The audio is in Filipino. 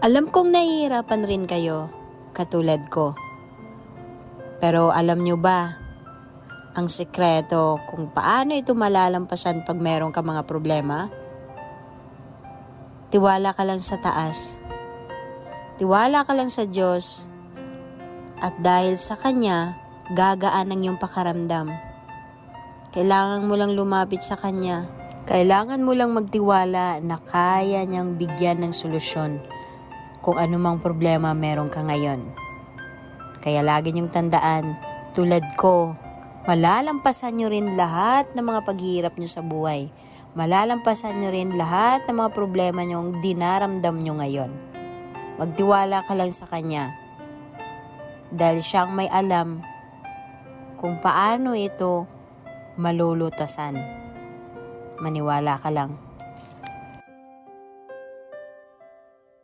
Alam kong nahihirapan rin kayo, katulad ko. Pero alam nyo ba, ang sekreto kung paano ito malalampasan pag meron ka mga problema? Tiwala ka lang sa taas. Tiwala ka lang sa Diyos. At dahil sa Kanya, gagaan ang iyong pakaramdam. Kailangan mo lang lumapit sa Kanya. Kailangan mo lang magtiwala na kaya niyang bigyan ng solusyon kung anumang problema meron ka ngayon. Kaya lagi niyong tandaan, tulad ko, malalampasan niyo rin lahat ng mga paghihirap niyo sa buhay. Malalampasan niyo rin lahat ng mga problema niyong dinaramdam niyo ngayon. Magtiwala ka lang sa Kanya. Dahil siyang may alam kung paano ito malulutasan. Maniwala ka lang.